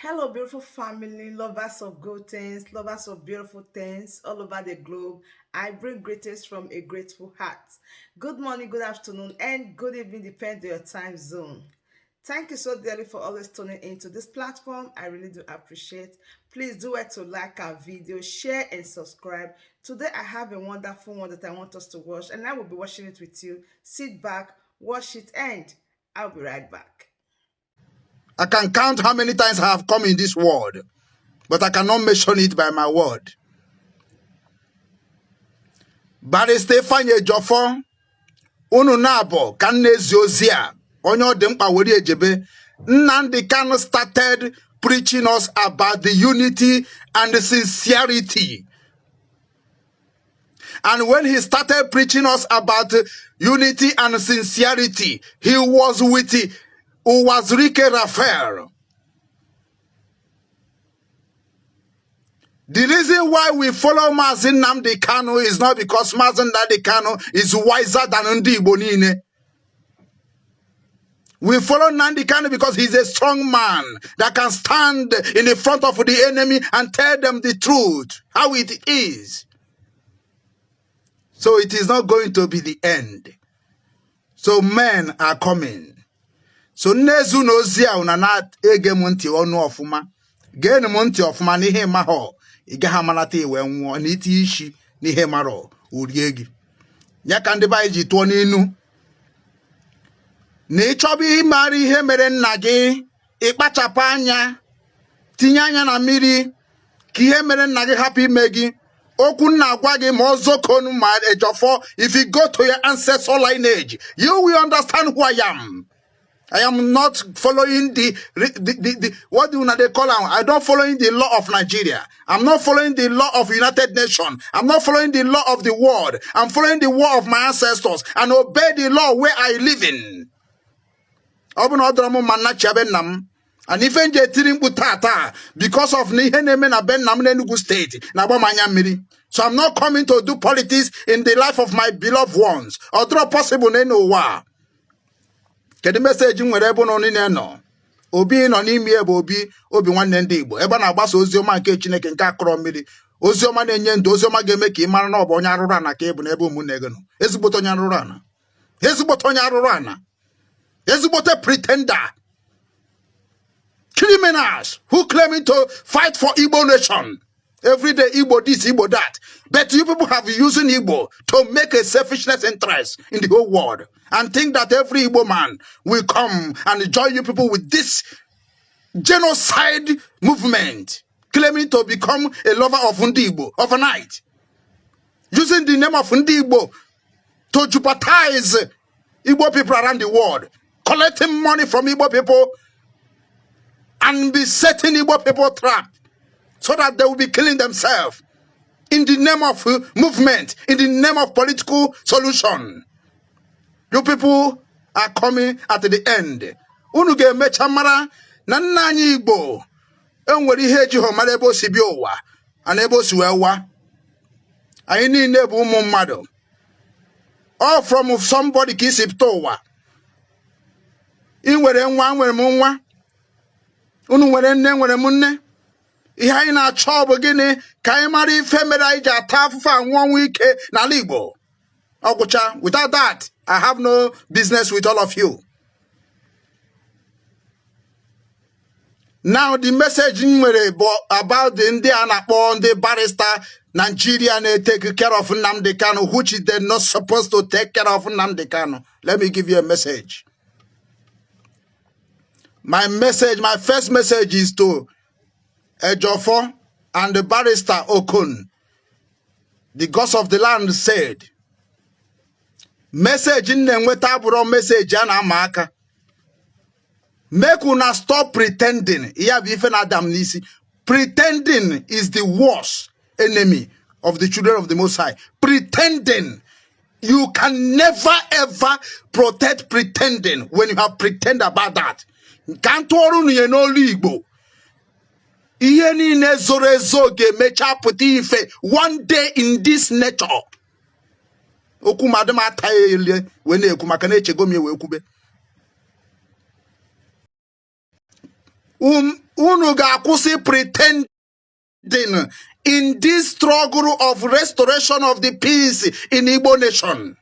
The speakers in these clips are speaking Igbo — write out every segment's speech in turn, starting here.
Hello, beautiful family, lovers of good things, lovers of beautiful things all over the globe. I bring greetings from a grateful heart. Good morning, good afternoon, and good evening, depending on your time zone. Thank you so dearly for always tuning into this platform. I really do appreciate. Please do it to like our video, share, and subscribe. Today, I have a wonderful one that I want us to watch, and I will be watching it with you. Sit back, watch it, and I'll be right back. I can count how many times I have come in this world, but I cannot mention it by my word. Barrister Ifeanyi Ejiofor, unu nabo ka nnezi ozi a onye ọ dị mkpa were ejebe. Nnamdi Kanu started preaching us about the unity and the sincerity. And when he started preaching us about unity and sincerity, he was with Uwazirike Raphael. The reason why we follow Mazi Nnamdi Kanu is not because Mazi Nnamdi Kanu is wiser than Ndi Igbo niile. We follow Nnamdi Kanu because he's a strong man that can stand in the front of the enemy and tell them the truth, how it is. So it is not going to be the end. So men are coming. So nezu n'ozi a una na ege m ntị ọnụ ọfụma. Geenụ m ntị ọfụma n'ihe mahọ. Ị gaghị amalata iwe nwụọ n'iti isi n'ihe marọ urie gị. Ya ka ndị be anyị ji tụọ n'inu. Na ịchọba ịmara ihe mere nna gị, ịkpachapụ anya, tinye anya na mmiri ka ihe mere nna gị hapụ ime gị. Okwu nna agwa gị ma Ozekhome ma Ejiofor, if you go to your ancestral lineage, you will understand who I am. I am not following the what do they call it? I don't following the law of Nigeria. I'm not following the law of United Nations. I'm not following the law of the world. I'm following the law of my ancestors and obey the law where I live in. And even because of Enugu State. So I'm not coming to do politics in the life of my beloved ones. Or draw possible no. Kedu message nwere ebe no nine no obi no n'imi ebe obi nwanne ndị Igbo ebe na-agbasa oziọma nke Chineke nke akọrọ mmiri oziọma na-enye ndụ oziọma ga-eme ka ị mara na ọ bụ onye arụrụ ana ka ị bụ n'ebe ụmụnne gị nọ ezigbote onye arụrụ ana ezigbote pretender criminals who claiming to fight for Igbo nation. Every day, Igbo this, Igbo that. But you people have using Igbo to make a selfishness interest in the whole world and think that every Igbo man will come and join you people with this genocide movement, claiming to become a lover of Ndi Igbo overnight, using the name of Ndi Igbo to jeopardize Igbo people around the world, collecting money from Igbo people and be setting Igbo people trap, so that they will be killing themselves in the name of movement, in the name of political solution. You people are coming at the end. Unu ga-emecha mara na nna anyị Igbo enwere ihe eji homara ebe o si bịa ụwa ana ebe o si wee wa. Anyị niile bụ ụmụ mmadụ. All from somebody ka isi pụta ụwa. Ị nwere nwa, nwere m nwa. Unu nwere nne, nwere m nne. Ihe anyị na-achọ bụ gịnị ka anyị mara ife mere anyị ji ata afụfụ anwụ ọnwụ ike n'ala Igbo. Ọgwụcha, without that, I have no business with all of you. Now the message about the ndị a na-akpọ ndị barrister Nigeria na-take care of Nnamdi Kanu, which they're not supposed to take care of Nnamdi Kanu. Let me give you a message. My first message is to Ejiofor and the barrister Okun. The gods of the land said, message in the wetaburo message ana amaka. Make una stop pretending. Pretending is the worst enemy of the children of the Most High. Pretending. You can never ever protect pretending when you have pretend about that. Can't Igbo. One day in this nature. unu ga-akwụsị pretending in this struggle of restoration of the peace in Igbo nation.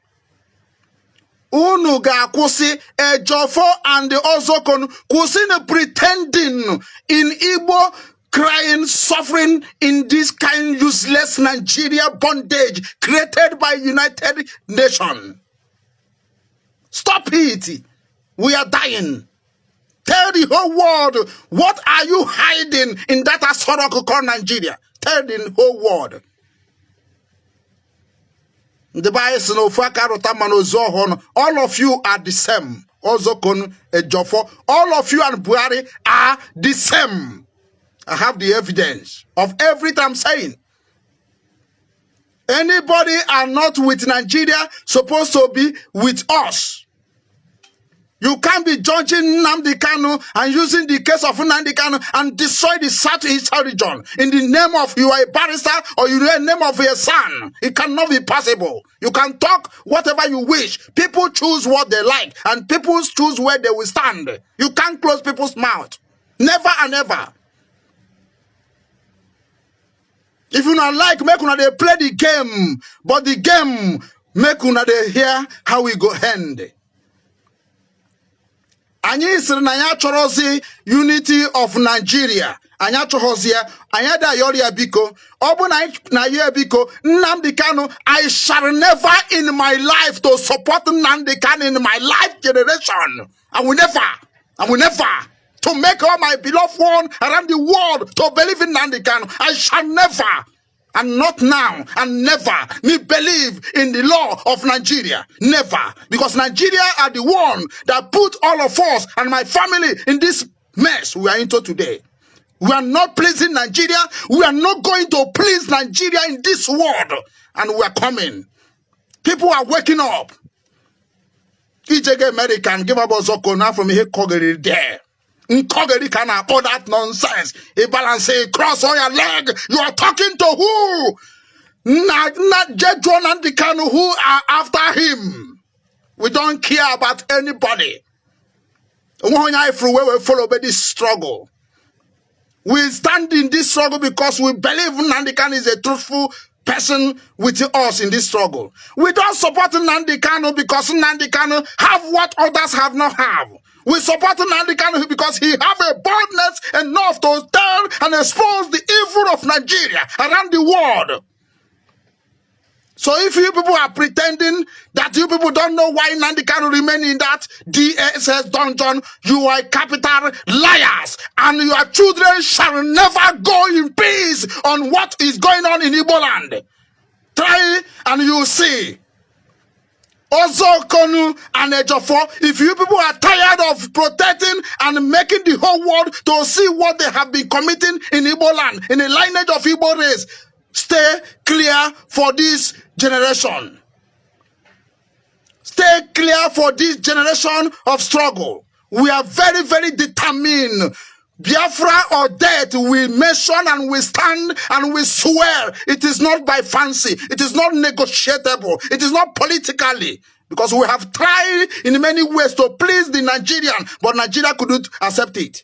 Unu ga-akwụsị Ejiofor and the Ozekhome kwụsị pretending in Igbo, crying, suffering in this kind useless Nigeria bondage created by United Nations. Stop it. We are dying. Tell the whole world, what are you hiding in that Asorok called Nigeria? Tell the whole world. The all of you are the same. Ozekhome, Ejiofor, all of you and Buhari are the same. I have the evidence of everything I'm saying. Anybody are not with Nigeria supposed to be with us. You can't be judging Nnamdi Kanu and using the case of Nnamdi Kanu and destroy the Southeast region in the name of you are a barrister or you are the name of your son. It cannot be possible. You can talk whatever you wish. People choose what they like and people choose where they will stand. You can't close people's mouth. Never and ever. If you not like, make una they play the game, but the game make una they hear how we go end. Anyị siri na ya chọrọzi unity of Nigeria. Anya chọrọzi ya, anya da yori ya biko. Obu na ya biko, Nnamdi Kanu, I shall never in my life to support Nnamdi Kanu in my life generation. I will never. To make all my beloved one around the world to believe in Nnamdi Kanu. I shall never. And not now and never me believe in the law of Nigeria. Never. Because Nigeria are the one that put all of us and my family in this mess we are into today. We are not pleasing Nigeria. We are not going to please Nigeria in this world. And we are coming. People are waking up. Ijege American give up Ozekhome from here Kogeri there. Nkogeri can all that nonsense. A balance, cross on your leg. You are talking to who? Not Nnamdi Kanu, who are after him. We don't care about anybody. We follow this struggle. We stand in this struggle because we believe Nnamdi Kanu is a truthful person with us in this struggle. We don't support Nnamdi Kanu because Nnamdi Kanu have what others have not have. We support Nnamdi Kanu because he have a boldness enough to tell and expose the evil of Nigeria around the world. So if you people are pretending that you people don't know why Nnamdi Kanu remain in that DSS dungeon, you are capital liars, and your children shall never go in peace on what is going on in Igbo land. Try and you see. Ozekhome and Ejiofor, if you people are tired of protecting and making the whole world to see what they have been committing in Igbo land, in the lineage of Igbo race, stay clear for this generation. Stay clear for this generation of struggle. We are very, very determined. Biafra or death, we mention and we stand and we swear. It is not by fancy. It is not negotiable. It is not politically. Because we have tried in many ways to please the Nigerian, but Nigeria couldn't accept it.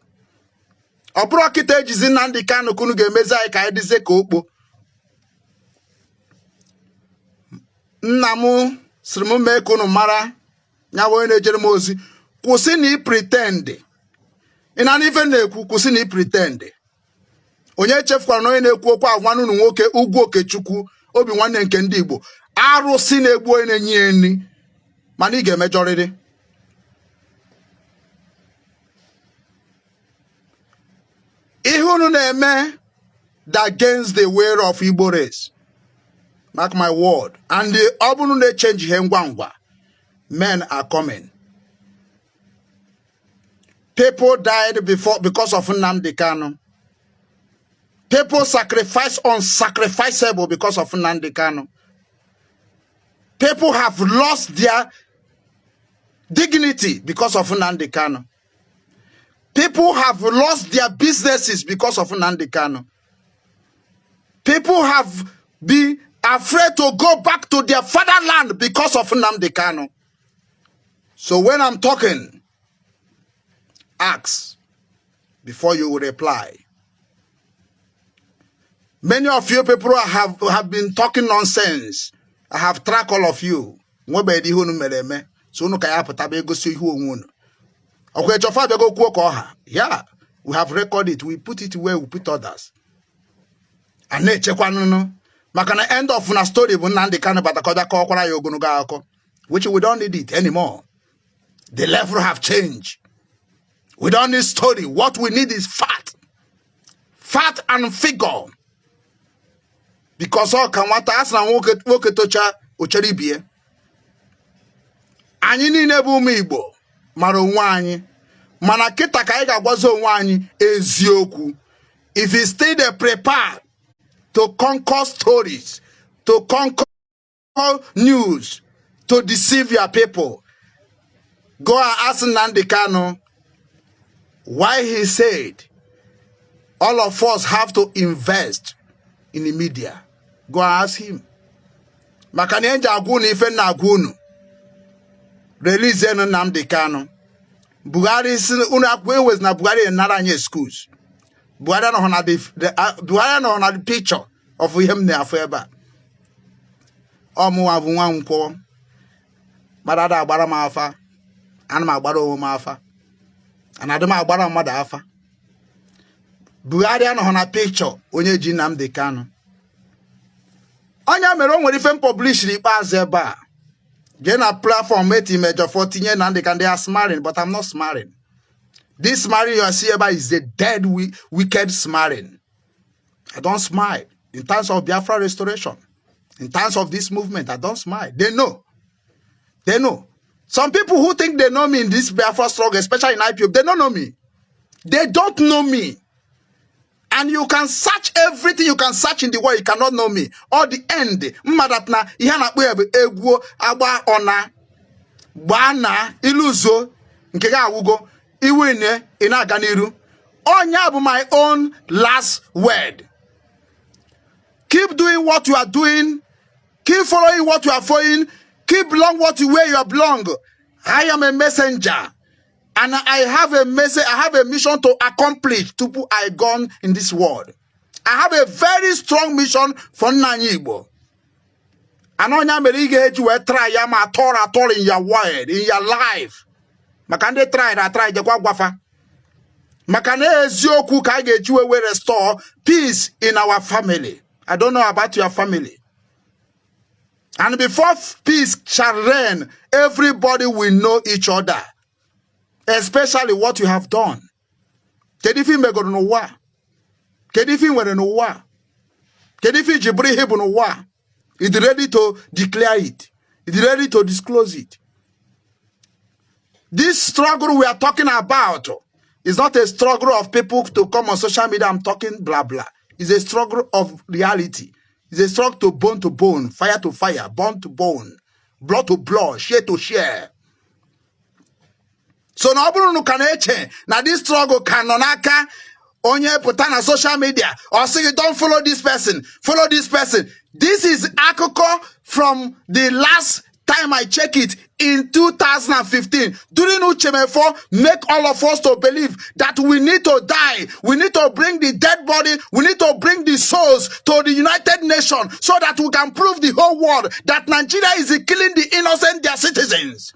Nnamu sirimu mekunu mara nyawo na-ejere m ozi kwụsị na i pretend. Ị na ife na-ekwu kwụsị na i pretend. Onye chefukwara na onye na-ekwu okwu agwa unu nwoke Ugwu Okechukwu obi nwanne nke ndị Igbo arụsị na-egbu onye na-enye eni mana ị ga-emejọrịrị. Ihe unu na-eme that against the way of Igbo race. Mark my word. And the Obunu change Hengwangwa. Men are coming. People died because of Nnamdi Kanu. People sacrificed unsacrificable because of Nnamdi Kanu. People have lost their dignity because of Nnamdi Kanu. People have lost their businesses because of Nnamdi Kanu. People have been afraid to go back to their fatherland because of Nnamdi Kanu. So when I'm talking, ask, before you will reply. Many of you people have been talking nonsense. I have tracked all of you. So no kaya patabe go see who okay, Ejiofor go kuo. Yeah, we have recorded it. We put it where we put others. And ne chekwa no. Makana end of na story bu Nnamdi Kanu batakoda ko kwara yo gunu ga akọ, which we don't need it anymore. The level have changed. We don't need story. What we need is fact. Fact and figure. Because all can want us na woke tocha ocharibie. Anyị niile bụ ụmụ Igbo mara onwe anyị. Mana kita ka anyị ga-agwazi onwe anyị eziokwu. If you stay there prepared to conquer stories, to conquer news, to deceive your people, go and ask Nnamdi Kanu why he said all of us have to invest in the media. Go and ask him. Makani enja agunu ife na agunu. Release Nnamdi Kanu. Buhari always na Buhari nara nye schools. Buhari no hona the picture of him there forever. Omu avu nwa nkwo. Barada agbara ma afa. Ana ma agbara o ma afa. Anaduma agbara mmadụ afa. Buhari no hona picture onye ji Nnamdi Kanu. Onya mere o nwere ife publish ikpeazụ ebe a. Get a platform made in Ejiofor tinye Nnamdi Kanu. They are smiling, but I'm not smiling. This smiling you are seeing about is a dead, wicked smiling. I don't smile. In terms of Biafra restoration, in terms of this movement, I don't smile. They know. They know. Some people who think they know me in this Biafra struggle, especially in IPOB, they don't know me. They don't know me. And you can search everything you can search in the world, you cannot know me. Or the end, mmadatna ihana egwo agba ona bana iluzo nke ga awugo iwene inaga niru. Onya bụ my own last word. Keep doing what you are doing. Keep following what you are following. Keep belong where you belong. I am a messenger. And I have a message, I have a mission to accomplish to put I gone in this world. I have a very strong mission for Igbo. And on your merige you try yama at all in your world, in your life. Makande tried, I tried Gwafa. Makane ezioku ka get you will restore peace in our family. I don't know about your family. And before peace shall reign, everybody will know each other. Especially what you have done. Kedifi mego no wa. Kedifi were no wa. Kedifi jibri hebu no wa. It's ready to declare it. It's ready to disclose it. This struggle we are talking about is not a struggle of people to come on social media and talking blah blah. It's a struggle of reality. It's a struggle to bone, fire to fire, bone to bone, blood to blood, share to share. So na oburu nu kana eche na this struggle kanonaka onye puta na social media or say don't follow this person, follow this person. This is akoko from the last time I check it in 2015 during Uchemefo make all of us to believe that we need to die, we need to bring the dead body, we need to bring the souls to the United Nations so that we can prove the whole world that Nigeria is killing the innocent, their citizens.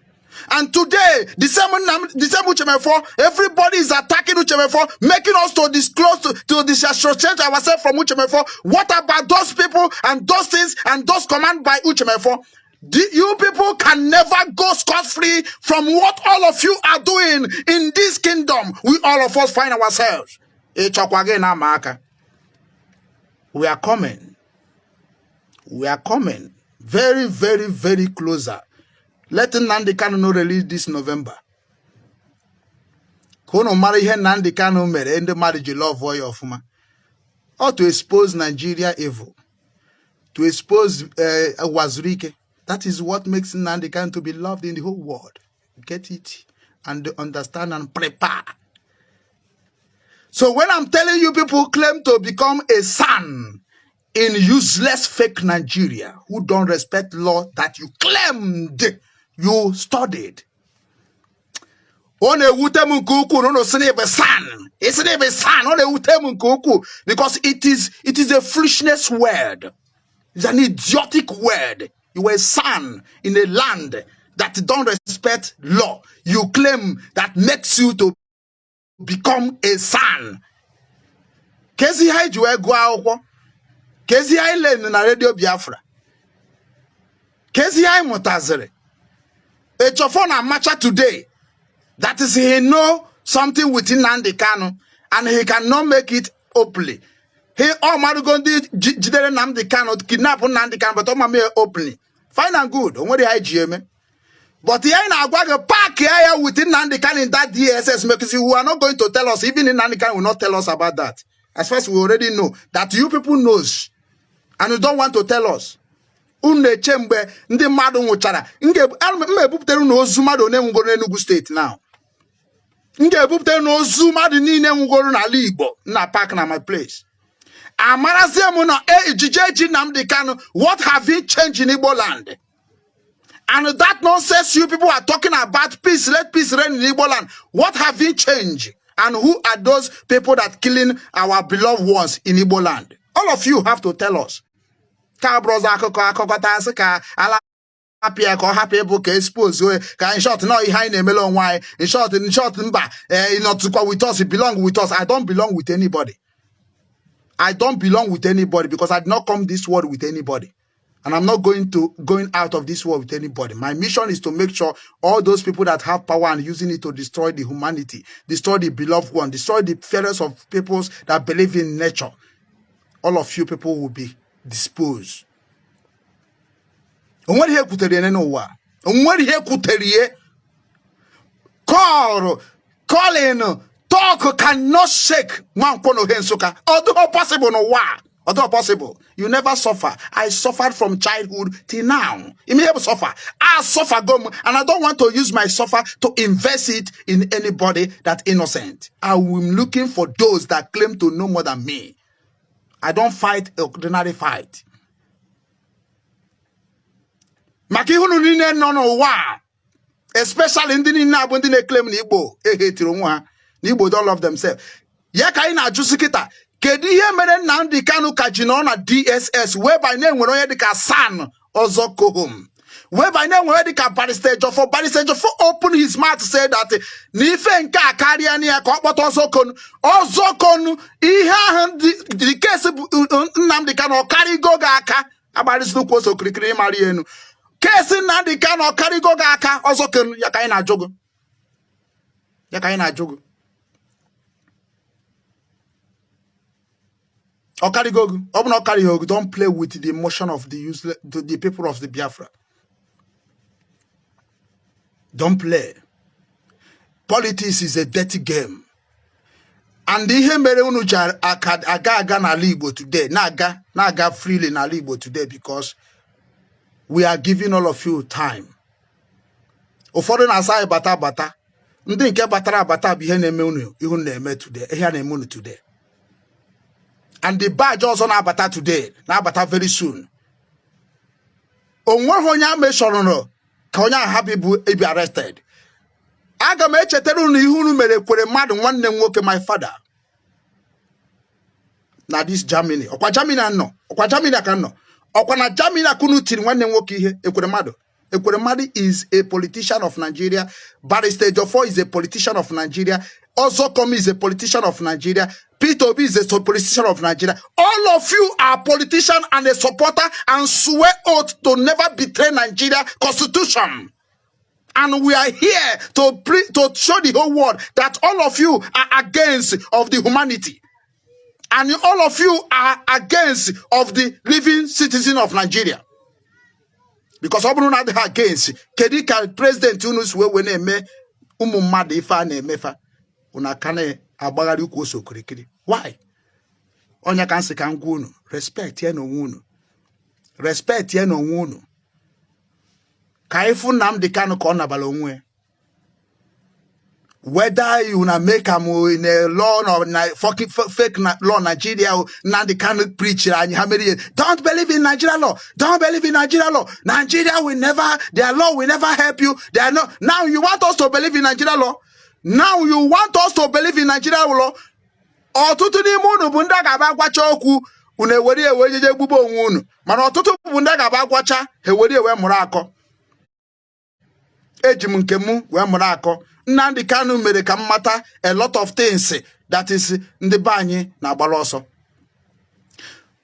And today, the same Uchemefo, everybody is attacking Uchemefo, making us to disclose, to disassociate ourselves from Uchemefo. What about those people and those things and those commanded by Uchemefo? You people can never go scot-free from what all of you are doing in this kingdom. We all of us find ourselves. We are coming. We are coming. Very, very, very closer. Let Nnamdi Kanu no release this November. Kono marry Nnamdi Kanu mere end marriage love boy of ma. Or to expose Nigeria evil. To expose Wazirike. That is what makes Nnamdi Kanu to be loved in the whole world. Get it and understand and prepare. So when I'm telling you people claim to become a son in useless fake Nigeria who don't respect law that you claimed you studied. One ewute mkuku no snebe san. It's snebe san. One ewute mkuku because it is a foolishness word. It's an idiotic word. You were a son in a land that don't respect law. You claim that makes you to become a son. Kezi hai juwe gwa akwụkwọ. Kezi hai len na radio Biafra. Kezi hai mutazere. Ejiofor na macha today. That is, he know something within Nnamdi Kanu and he cannot make it openly. He marugondi jidere Nnamdi Kanu kidnap Nnamdi Kanu but me openly. Fine and good. Onwere IGM. But here in Agwaga park here within Nnamdi Kanu in that DSS because you are not going to tell us, even in Nnamdi Kanu will not tell us about that. As far as we already know that you people knows and you don't want to tell us. Unne chembe ndi mmadụ nwụchara. Mebupụtere na ozu mmadụ one nwụgoro n'Enugu State now. Ebupụtere na ozu mmadụ niile nwụgoro n'ala Igbo na park na my place. Amarazie mụ na ejije Nnamdi Kanu, what have he changed in Igbo land? And that nonsense you people are talking about peace, let peace reign in Igbo land. What have he changed? And who are those people that killing our beloved ones in Igbo land? All of you have to tell us. Ka broza akụkọ tasị ka ala happy ka happy able ka expose ka in short no ihe anyị na-emele onwe anyị in short mba not with us, it belong with us. I don't belong with anybody. I don't belong with anybody because I did not come this world with anybody. And I'm not going out of this world with anybody. My mission is to make sure all those people that have power and using it to destroy the humanity, destroy the beloved one, destroy the fairness of peoples that believe in nature, all of you people will be disposed. Calling, talk cannot shake man kono hensuka. Although possible no wa. Although possible, you never suffer. I suffered from childhood till now. You may suffer. I suffer and I don't want to use my suffer to invest it in anybody that's innocent. I am looking for those that claim to know more than me. I don't fight ordinary fight. Makihunu nine no wa. Especially in the Nina claim Nibo. Nibo don't love themselves. Yakaina Jusikita. Kediye mere Nnamdi Kanu kajino na DSS whereby name we onye dika san Ozekhome. Whereby name we dika Barrister Ejiofor. Barrister Ejiofor opened his mouth to say that n'ife nke akari ani ya ka okpoto Ozekhome ihe the case Nnamdi Kanu okarigo ga aka abarisiru kwo so kirikiri mari enu. Case Nnamdi Kanu okarigo ga aka Ozekhome yakai na jogo. Yakai na jogo. Don't play with the emotion of the people of the Biafra. Don't play. Politics is a dirty game. And the mere unu aga na Igbo today. Naga freely na Igbo today because we are giving all of you time. Ụfọdụ na-asa bata. Ndị nke batara bata bụ ihe na-eme unu ihu na-eme today. Ihe na-eme unu today. And the badge also na abata today, na abata very soon. Onwe honya me shorono ka honya happy be arrested. Aga me cheteru na ihunu mere kwere mmadụ nwanne nwoke my father. Na this Germany. Okwa Germany anọ. Okwa Germany aka nọ. Okwa na Germany akunu tiri nwanne nwoke ihe ekwere mmadụ. Ekwere is a politician of Nigeria. Barrister Ejiofor is a politician of Nigeria. Ozekhome is a politician of Nigeria. P2B is a politician of Nigeria. All of you are politicians and a supporter and swear oath to never betray Nigeria constitution. And we are here to show the whole world that all of you are against of the humanity. And all of you are against of the living citizen of Nigeria. Because all not against Kedika President Yunus we name umumade ifa na emefa unakane agbagari ukwu so kirikiri. Why? Onya kansi kangunu respect ye no wunu. Respect ye no wunu. Kaifu Nnamdi Kanu ko na bala onwe. Whether you na make am in a law or fucking fake law Nigeria or Nnamdi Kanu preacher and don't believe in Nigeria law. Don't believe in Nigeria law. Nigeria will never, their law will never help you. They are not. Now you want us to believe in Nigeria law? Now you want us to believe in Nigeria law? Ọtụtụ n'ime unu bụ ndị a ga-aba agwacha okwu unu ewere ewe jeje gbube onwe unu, mana ọtụtụ bụ ndị a ga-aba agwacha ha ewere ewe mụrụ akọ. Eji m nke m wee mụrụ akọ. Nnamdi Kanu mere ka m mata a lot of things that is ndị be anyị na-agbara ọsọ.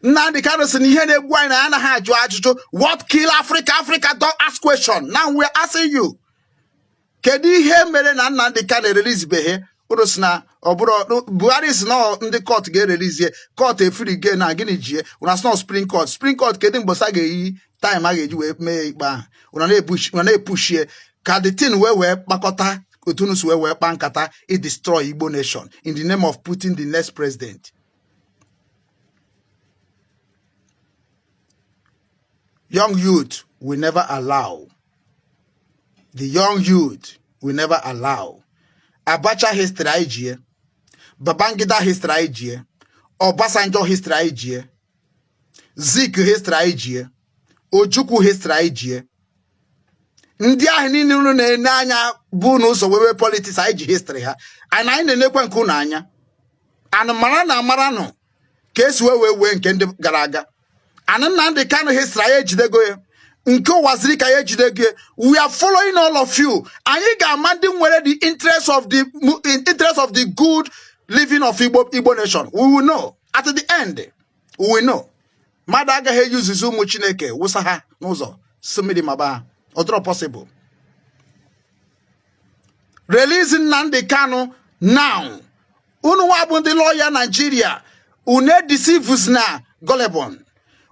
Nnamdi Kanu sị na ihe na-egbu anyị na ya anaghị ajụ ajụjụ. What kill Africa? Africa don't ask question. Now we're asking you. Kedu ihe mere na Nnamdi Kanu ereleasebeghị? Uru si na Buhari si na ndị court ga-erelease court efiri ge na gịnị jie una sị na Supreme Court kedu mgbe sa ga-eyi time a ga-eji wee mee ikpe ahụ una na-epushie ka the thing wee kpakọta otu unu si wee kpa nkata i destroy Igbo nation in the name of putting the next president. Young youth will never allow. The young youth will never allow. Abacha history ijie, Babangida history ijie, Obasanjo history ijie, Zik history ijie, Ojukwu history ijie. Ndị ahụ niile unu na-ene anya bụ n'ụzọ wewe politics iji history ha. Ana anyị na-enekwe nke unu anya. Ana mara na amara nọ ka esi wee nke ndị gara aga. Ana Nnamdi Kanu history ejidego ya. Nke waziri ka ejidego ya. We are following all of you. Anyị ga-ama ndị nwere the interest of the good living of Igbo nation. We will know at the end. We will know. Mmadụ agaghị use ụmụ Chineke wụsa ha n'ụzọ simiri maba. Other possible. Releasing Nnamdi Kanu now. Unu wabu the lawyer Nigeria. Une deceives na Golebon.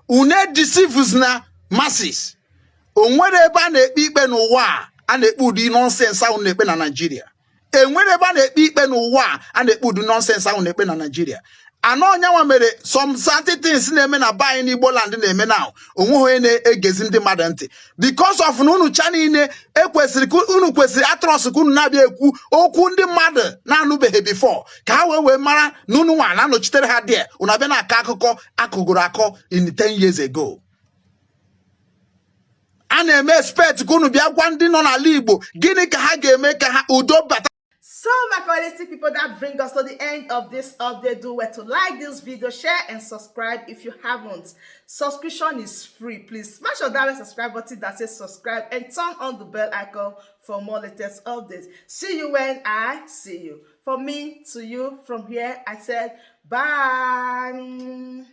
Une deceives na masses. Onwere ebe a na-ekpe ikpe n'ụwa a na-ekpe ụdị nonsense ahụ na-ekpe na Nigeria. Enwere ebe a na-ekpe ikpe n'ụwa a na-ekpe ụdị nonsense ahụ na-ekpe na Nigeria. Ano onyanwa mere some certain things na-eme na buy in Igbo land na-eme now. Onwe na-egezi ndị mmadụ ntị. Because of unu cha niile unu kwesịrị atros unu na-abịa ekwu okwu ndị mmadụ na-anụbeghị before ka ha wee mara na unu nwa na-anọchitere ha there. Unu abịa na-akọ akụkọ akụgoro akọ in 10 years ago. A na-eme expect ka unu bịa gwa ndị nọ n'ala Igbo gịnị ka ha ga-eme ka ha udo bata. So my quality people, that bring us to the end of this update. Do well to like this video, share and subscribe if you haven't. Subscription is free. Please smash on that subscribe button that says subscribe and turn on the bell icon for more latest updates. See you when I see you. From me to you, from here I said bye.